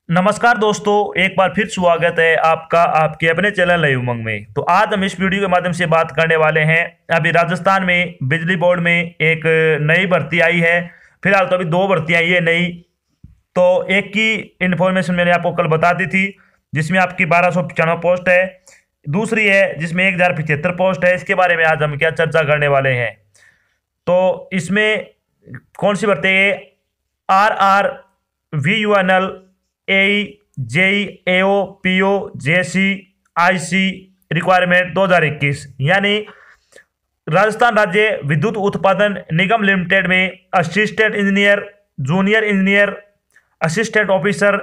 नमस्कार दोस्तों, एक बार फिर स्वागत है आपका आपके अपने चैनल नई उमंग में। तो आज हम इस वीडियो के माध्यम से बात करने वाले हैं। अभी राजस्थान में बिजली बोर्ड में एक नई भर्ती आई है। फिलहाल तो अभी दो भर्ती आई है नई। तो एक की इन्फॉर्मेशन मैंने आपको कल बता दी थी, जिसमें आपकी 1295 पोस्ट है। दूसरी है जिसमें 1075 पोस्ट है। इसके बारे में आज हम क्या चर्चा करने वाले हैं। तो इसमें कौन सी भर्ती है? RR VUNL AE JE AO PO JC IC requirement 2021, यानी राजस्थान राज्य विद्युत उत्पादन निगम लिमिटेड में assistant engineer, junior engineer, assistant officer,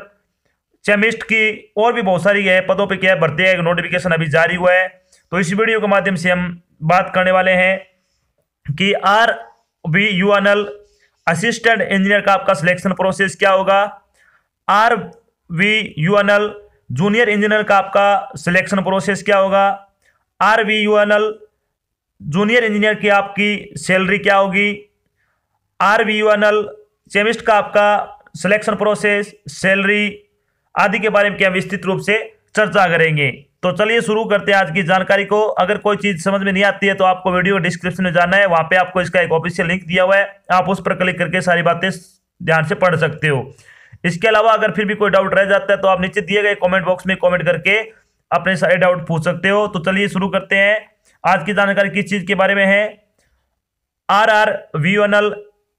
chemist की और भी बहुत सारी है पदों पे क्या है भर्ती है। एक नोटिफिकेशन अभी जारी हुआ है। तो इस वीडियो के माध्यम से हम बात करने वाले हैं कि RVUNL असिस्टेंट इंजीनियर का आपका सिलेक्शन प्रोसेस क्या होगा। RVUNL जूनियर इंजीनियर का आपका सिलेक्शन प्रोसेस क्या होगा। RVUNL जूनियर इंजीनियर की आपकी सैलरी क्या होगी। RVUNL केमिस्ट का आपका सिलेक्शन प्रोसेस, सैलरी आदि के बारे में क्या विस्तृत रूप से चर्चा करेंगे। तो चलिए शुरू करते हैं आज की जानकारी को। अगर कोई चीज समझ में नहीं आती है तो आपको वीडियो डिस्क्रिप्शन में जाना है, वहां पे आपको इसका एक ऑफिशियल लिंक दिया हुआ है, आप उस पर क्लिक करके सारी बातें ध्यान से पढ़ सकते हो। इसके अलावा अगर फिर भी कोई डाउट रह जाता है तो आप नीचे दिए गए कमेंट बॉक्स में कमेंट करके अपने सारे डाउट पूछ सकते हो। तो चलिए शुरू करते हैं। आज की जानकारी किस चीज के बारे में है। RRVUNL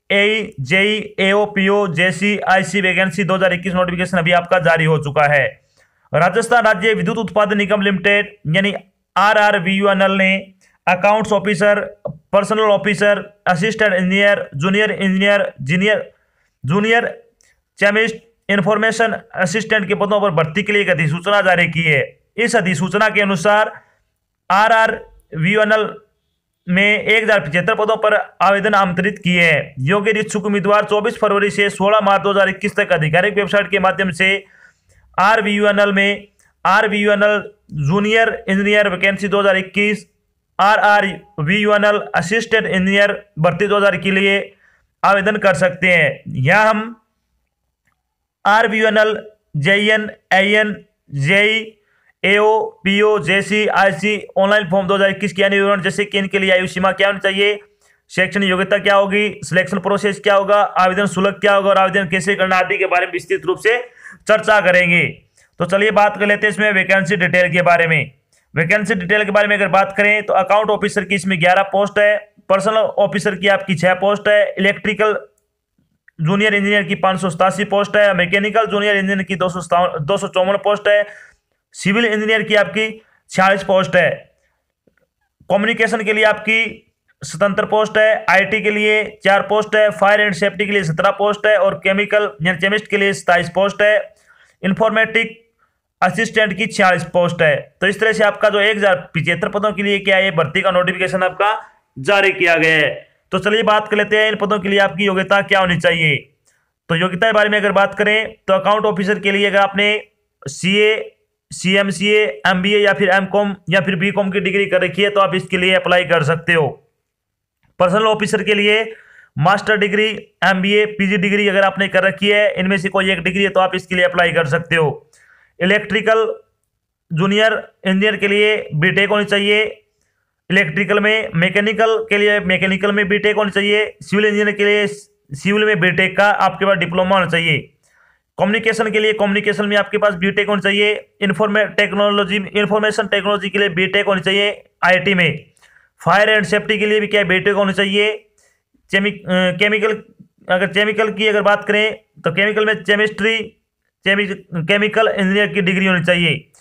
AE JE AO PO JC IC vacancy 2021 notification अभी आपका जारी हो चुका है। राजस्थान राज्य विद्युत उत्पादन निगम लिमिटेड यानी RRVUNL ने accounts officer, personal officer, assistant engineer, junior chemist, information assistant के पदों पर भर्ती के लिए एक अधिसूचना जारी की है। इस अधिसूचना के अनुसार RRVUNL में 1075 पदों पर आवेदन आमंत्रित किए हैं। योग्य इच्छुक उम्मीदवार 24 फरवरी से 16 मार्च 2021 तक आधिकारिक वेबसाइट के माध्यम से RVUNL में RVUNL junior engineer vacancy 2021, RRVUNL assistant engineer भर्ती 2000 के लिए आवेदन कर सकते हैं। यहाँ हम RVUNL JEN AN JE AO PO JC IC online form 2021 के अन्य विवरण, जैसे कि इनके लिए आयु सीमा क्या होनी चाहिए, शैक्षणिक योग्यता क्या होगी, सिलेक्शन प्रोसेस क्या होगा, आवेदन शुल्क क्या होगा और आवेदन कैसे करना आदि के बारे में विस्तृत रूप से चर्चा करेंगे। तो चलिए बात कर लेते हैं इसमें वैकेंसी डिटेल के बारे में। वैकेंसी डिटेल के बारे में अगर बात करें तो अकाउंट ऑफिसर की इसमें 11 पोस्ट है, पर्सनल ऑफिसर की आपकी 6 पोस्ट है, इलेक्ट्रिकल जूनियर इंजीनियर की 587 पोस्ट है, मैकेनिकल जूनियर इंजीनियर की 254 पोस्ट है, सिविल इंजीनियर की आपकी 46 पोस्ट है, कम्युनिकेशन के लिए आपकी स्वतंत्र पोस्ट है, IT के लिए 4 पोस्ट है, फायर एंड सेफ्टी के लिए 17 पोस्ट है और केमिकल यानी केमिस्ट के लिए 27 पोस्ट है, इंफॉर्मेटिक असिस्टेंट की 46 पोस्ट है। तो इस तरह से आपका जो 1075 पदों के लिए क्या है भर्ती का नोटिफिकेशन आपका जारी किया गया है। तो चलिए बात कर लेते हैं इन पदों के लिए आपकी योग्यता क्या होनी चाहिए। तो योग्यता के बारे में अगर बात करें तो अकाउंट ऑफिसर के लिए अगर आपने CA, CMCA, MBA या फिर MCOM या फिर BCOM की डिग्री कर रखी है तो आप इसके लिए अप्लाई कर सकते हो। पर्सनल ऑफिसर के लिए master degree, MBA, PG degree अगर आपने कर रखी है, इनमें से कोई एक डिग्री है तो आप इसके लिए अप्लाई कर सकते हो। इलेक्ट्रिकल जूनियर इंजीनियर के लिए BTech होनी चाहिए इलेक्ट्रिकल में, मैकेनिकल के लिए मैकेनिकल में BTech होनी चाहिए, सिविल इंजीनियर के लिए सिविल में BTech का आपके पास डिप्लोमा होना चाहिए, कम्युनिकेशन के लिए कम्युनिकेशन में आपके पास BTech होनी चाहिए, इंफॉर्मेशन टेक्नोलॉजी के लिए BTech होनी चाहिए IT में, फायर एंड सेफ्टी के लिए भी क्या BTech होनी चाहिए, केमिकल अगर केमिकल की अगर बात करें तो केमिकल में केमिकल इंजीनियर की डिग्री होनी चाहिए,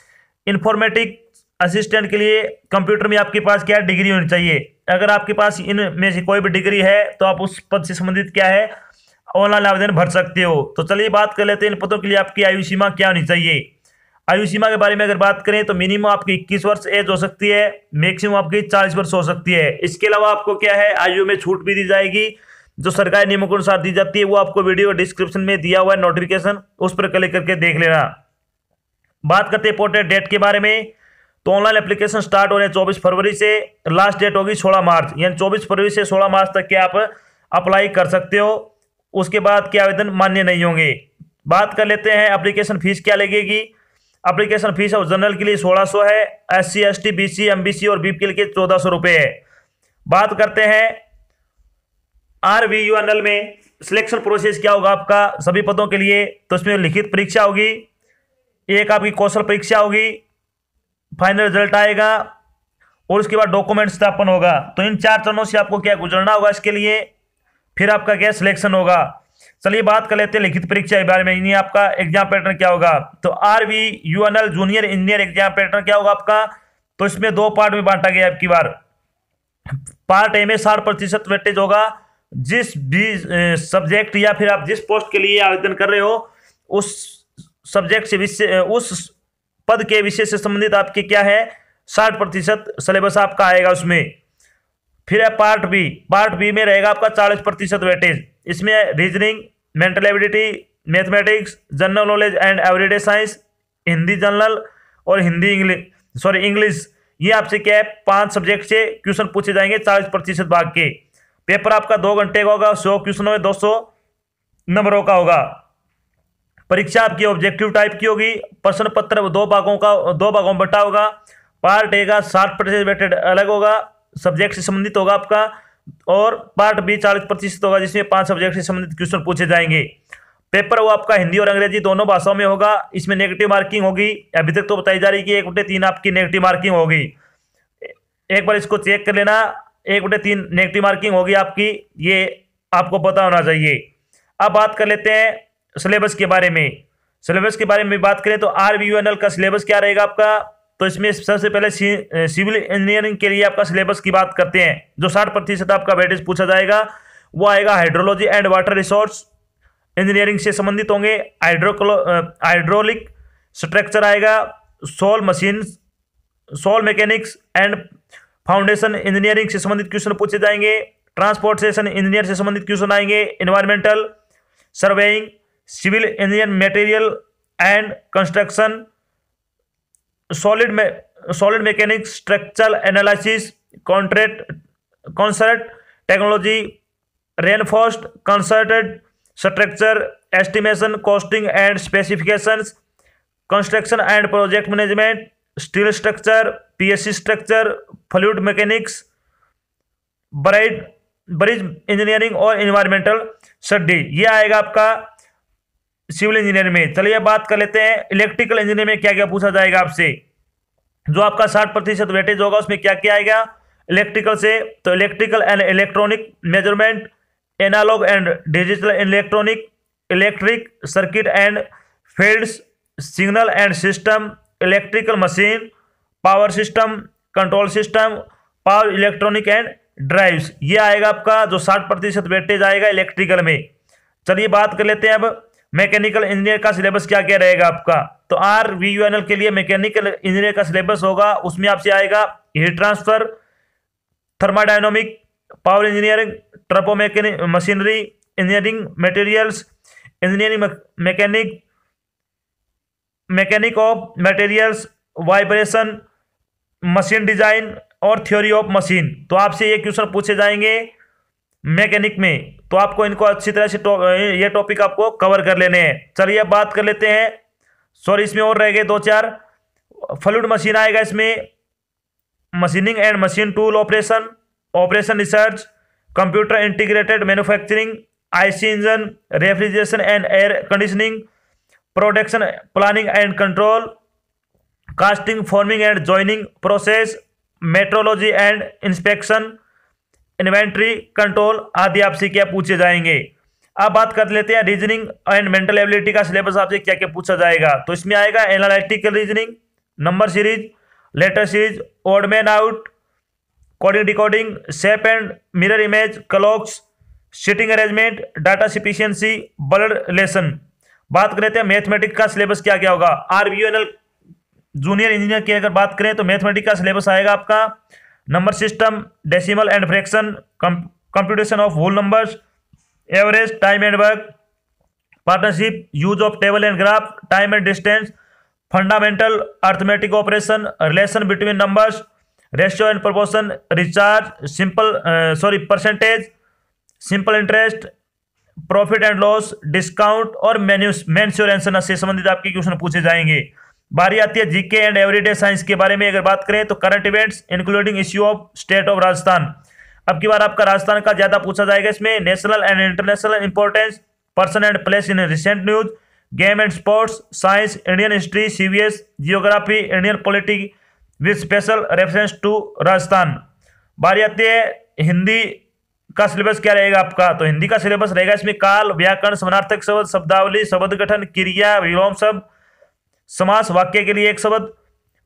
इंफॉर्मेटिक असिस्टेंट के लिए कंप्यूटर में आपके पास क्या डिग्री होनी चाहिए। अगर आपके पास इनमें से कोई भी डिग्री है तो आप उस पद से संबंधित क्या है ऑनलाइन आवेदन भर सकते हो। तो चलिए बात कर लेते हैं इन पदों के लिए आपकी आयु सीमा क्या होनी चाहिए। आयु सीमा के बारे में अगर बात करें तो मिनिमम आपकी 21 वर्ष एज हो सकती है, मैक्सिमम आपकी 40 वर्ष हो सकती है। इसके अलावा आपको क्या है आयु में छूट भी दी जाएगी, जो सरकारी नियमों के अनुसार दी जाती है। वो आपको वीडियो डिस्क्रिप्शन में दिया हुआ है नोटिफिकेशन, उस पर क्लिक करके देख लेना। बात करते हैं इंपॉर्टेंट डेट के बारे में। तो ऑनलाइन एप्लीकेशन स्टार्ट हो रहे हैं 24 फरवरी से, लास्ट डेट होगी 16 मार्च, यानी 24 फरवरी से 16 मार्च तक के आप अप्लाई कर सकते हो। उसके बाद के आवेदन मान्य नहीं होंगे। बात कर लेते हैं एप्लीकेशन फीस क्या लगेगी। एप्लीकेशन फीस और जनरल के लिए 1600 है, SC ST BC MBC और BPL के 1400 रुपये है। बात करते हैं RVUNL में सिलेक्शन प्रोसेस क्या होगा आपका सभी पदों के लिए। तो इसमें लिखित परीक्षा होगी, एक आपकी कौशल परीक्षा होगी, फाइनल रिजल्ट आएगा और उसके बाद डॉक्यूमेंट सत्यापन होगा। तो इन 4 चरणों से आपको क्या गुजरना होगा इसके लिए, फिर आपका क्या सिलेक्शन होगा। चलिए बात कर लेते हैं लिखित परीक्षा के बारे में। इन्हीं आपका एग्जाम पैटर्न क्या होगा। तो RVUNL junior engineer exam pattern क्या होगा आपका। तो इसमें 2 पार्ट में बांटा गया आपकी बार। पार्ट ए में 60% वेटेज होगा। जिस भी सब्जेक्ट या फिर आप जिस पोस्ट के लिए आवेदन कर रहे हो उस सब्जेक्ट से विषय, उस पद के विषय से संबंधित आपके क्या है 60% सिलेबस आपका आएगा उसमें। फिर है पार्ट बी। पार्ट बी में रहेगा आपका 40% वेटेज। इसमें reasoning, mental ability, mathematics, general knowledge and everyday science, Hindi general और इंग्लिश। ये आपसे क्या है 5 सब्जेक्ट से क्वेश्चन पूछे जाएंगे 40% भाग के। पेपर आपका 2 घंटे का होगा, 100 क्वेश्चनों में 200 नंबरों का होगा। परीक्षा आपकी ऑब्जेक्टिव टाइप की होगी। प्रश्न पत्र 2 भागों में बटा होगा। पार्ट ए का 60% वेटेड अलग होगा, सब्जेक्ट से संबंधित होगा आपका, और पार्ट बी 40% होगा जिसमें 5 सब्जेक्ट से संबंधित क्वेश्चन पूछे जाएंगे। पेपर वो आपका हिंदी और अंग्रेजी दोनों भाषाओं में होगा। इसमें नेगेटिव मार्किंग होगी। अभी तक तो बताई जा रही है कि 1/3 आपकी नेगेटिव मार्किंग होगी। एक बार इसको चेक कर लेना, 1/3 नेगेटिव मार्किंग होगी आपकी, ये आपको पता होना चाहिए। अब बात कर लेते हैं सिलेबस के बारे में। सिलेबस के बारे में बात करें तो RVUNL का सिलेबस क्या रहेगा आपका। तो इसमें सबसे पहले सिविल इंजीनियरिंग के लिए आपका सिलेबस की बात करते हैं। जो 60% आपका वेटेज पूछा जाएगा वो आएगा hydrology and water resource engineering से संबंधित होंगे। हाइड्रोलिक स्ट्रक्चर आएगा, soil mechanics and foundation engineering से संबंधित क्वेश्चन पूछे जाएंगे। ट्रांसपोर्टेशन इंजीनियर से संबंधित क्वेश्चन आएंगे। Environmental surveying, civil engineer material and construction, solid mechanics, structural analysis, concrete technology, reinforced concrete structure, estimation, costing and specifications, construction and project management, steel structure, PSC structure, fluid mechanics, bridge engineering और environmental study. ये आएगा आपका civil engineering में। चलिए बात कर लेते हैं इलेक्ट्रिकल इंजीनियरिंग में क्या क्या पूछा जाएगा आपसे। जो आपका 60% वेटेज होगा उसमें क्या क्या आएगा इलेक्ट्रिकल से। तो electrical and electronic measurement, analogue and digital electronic, electric circuit and fields, signal and system, electrical machine, power system, control system, power electronic and drives. ये आएगा आपका जो 60% वेटेज आएगा इलेक्ट्रिकल में। चलिए बात कर लेते हैं अब मैकेनिकल इंजीनियर का सिलेबस क्या क्या रहेगा आपका। तो RVUNL के लिए मैकेनिकल इंजीनियर का सिलेबस होगा, उसमें आपसे आएगा heat transfer, thermodynamic, power engineering, turbo machinery engineering, materials engineering, mechanic of materials, vibration, machine design और थ्योरी ऑफ मशीन। तो आपसे ये क्वेश्चन पूछे जाएंगे मैकेनिक में, तो आपको इनको अच्छी तरह से ये टॉपिक आपको कवर कर लेने हैं। चलिए अब बात कर लेते हैं, सॉरी इसमें और रह गए 2-4। फ्लूइड मशीन आएगा इसमें, machining and machine tool operation, operation research, computer integrated manufacturing, IC engine, refrigeration and air conditioning, production planning and control, casting forming and joining process, metrology and inspection, inventory control आदि आपसे क्या पूछे जाएंगे। अब बात कर लेते हैं रीजनिंग एंड मेंटल एबिलिटी का सिलेबस आपसे क्या क्या पूछा जाएगा। तो इसमें आएगा analytical reasoning, number series, letter series, odd man out, coding decoding, shape and mirror image, clocks, seating arrangement, data sufficiency, blood relation. बात कर लेते हैं मैथमेटिक्स का सिलेबस क्या क्या होगा। RVUNL जूनियर इंजीनियर की अगर बात करें तो मैथमेटिक्स का सिलेबस आएगा आपका number system, decimal and fraction, computation of whole numbers, average, time and work, partnership, use of table and graph, time and distance, fundamental arithmetic operation, relation between numbers, ratio and proportion, recharge, percentage, simple interest, profit and loss, discount और mensuration से संबंधित आपके question पूछे जाएंगे। बारी आती है GK and everyday science के बारे में अगर बात करें तो current events including issue of state of Rajasthan. अब की बार आपका राजस्थान का ज्यादा पूछा जाएगा इसमें। National and international importance, person and place in recent news, game and sports, science, Indian history, सीवीएस, geography, Indian politics with special reference to Rajasthan. बारी आती है हिंदी का सिलेबस क्या रहेगा आपका, तो हिंदी का सिलेबस रहेगा इसमें काल, व्याकरण, समानार्थक शब्द, शब्दावली, शब्द गठन, क्रिया, विलोम शब्द, समास, वाक्य के लिए एक शब्द,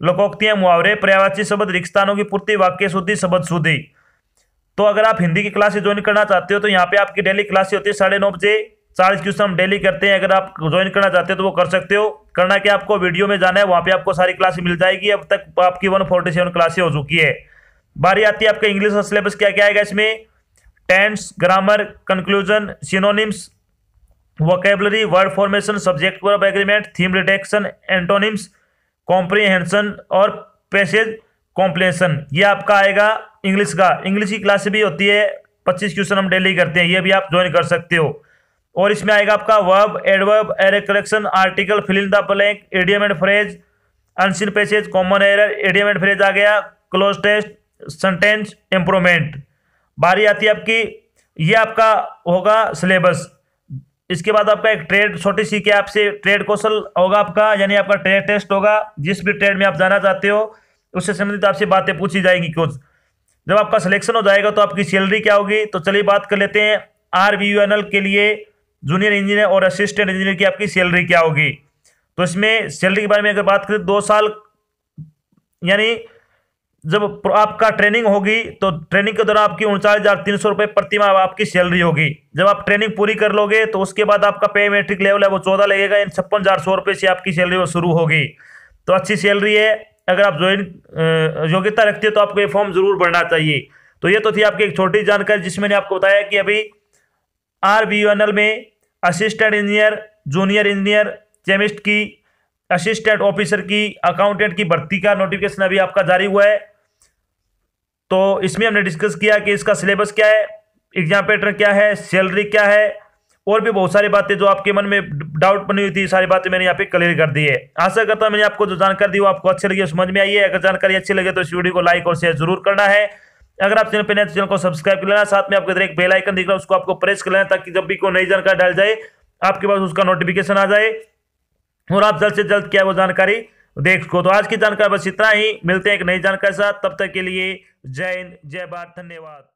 लोकोक्तियां, मुहावरे, पर्यायवाची शब्द, रिक्त स्थानों की पूर्ति, वाक्य शुद्धि, शब्द शुद्धि। तो अगर आप हिंदी की क्लासेस ज्वाइन करना चाहते हो तो यहाँ पे आपकी डेली क्लासेस होती है 9:30 बजे, 40 क्वेश्चन हम डेली करते हैं। अगर आप ज्वाइन करना चाहते हो तो वो कर सकते हो। करना क्या, आपको वीडियो में जाना है, वहाँ पे आपको सारी क्लासेस मिल जाएगी। अब तक आपकी 147 क्लासेस हो चुकी है। बारी आती है आपका इंग्लिश का सिलेबस क्या क्या आएगा इसमें। Tense, grammar, conclusion, synonyms, vocabulary, word formation, subject verb agreement, theme detection, antonyms, comprehension और पैसेज कॉम्प्लेशन, ये आपका आएगा इंग्लिश का। इंग्लिश की क्लास भी होती है, 25 क्वेश्चन हम डेली करते हैं, ये भी आप ज्वाइन कर सकते हो। और इसमें आएगा आपका verb, adverb, error correction, article, fill in the blank, idiom and phrase, unseen passage, common error, idiom and phrase आ गया, क्लोज टेस्ट, सेंटेंस इंप्रूवमेंट। बारी आती है आपकी, ये आपका होगा सिलेबस। इसके बाद आपका एक ट्रेड छोटी सी क्या आपसे ट्रेड कौशल होगा आपका, यानी आपका ट्रेड टेस्ट होगा। जिस भी ट्रेड में आप जाना चाहते हो उससे संबंधित आपसे बातें पूछी जाएंगी कुछ। जब आपका सिलेक्शन हो जाएगा तो आपकी सैलरी क्या होगी, तो चलिए बात कर लेते हैं। RVUNL के लिए जूनियर इंजीनियर और असिस्टेंट इंजीनियर की आपकी सैलरी क्या होगी। तो इसमें सैलरी के बारे में अगर बात करें 2 साल, यानी जब आपका ट्रेनिंग होगी तो ट्रेनिंग के दौरान आपकी 39,300 रुपये प्रति माह आपकी सैलरी होगी। जब आप ट्रेनिंग पूरी कर लोगे तो उसके बाद आपका पे मेट्रिक लेवल है वो 14 लगेगा, यानी 56,100 रुपये से आपकी सैलरी वो शुरू होगी। तो अच्छी सैलरी है। अगर आप ज्वाइन योग्यता रखते हो तो आपको ये फॉर्म जरूर भरना चाहिए। तो ये तो थी आपकी एक छोटी जानकारी जिसमें मैंने आपको बताया कि अभी RVUNL में assistant engineer, junior engineer, chemist की, असिस्टेंट ऑफिसर की, अकाउंटेंट की भर्ती का नोटिफिकेशन अभी आपका जारी हुआ है। तो इसमें हमने डिस्कस किया कि इसका सिलेबस क्या है, एग्जाम पैटर्न क्या है, सैलरी क्या है, और भी बहुत सारी बातें जो आपके मन में डाउट बनी हुई थी, सारी बातें मैंने यहाँ पे क्लियर कर दी है। आशा करता हूँ मैंने आपको जो जानकारी दी वो आपको अच्छी लगी, समझ में आई है। अगर जानकारी अच्छी लगे तो इस वीडियो को लाइक और शेयर जरूर करना है। अगर आप चैनल पर नए तो चैनल को सब्सक्राइब कर लेना, साथ में आपके इधर एक बेल आइकन दिख रहा है उसको आपको प्रेस कर लेना, ताकि जब भी कोई नई जानकारी डाल जाए आपके पास उसका नोटिफिकेशन आ जाए और आप जल्द से जल्द क्या वो जानकारी देख सको। तो आज की जानकारी बस इतना ही, मिलते हैं एक नई जानकारी के साथ, तब तक के लिए जय हिंद, जय भारत, धन्यवाद।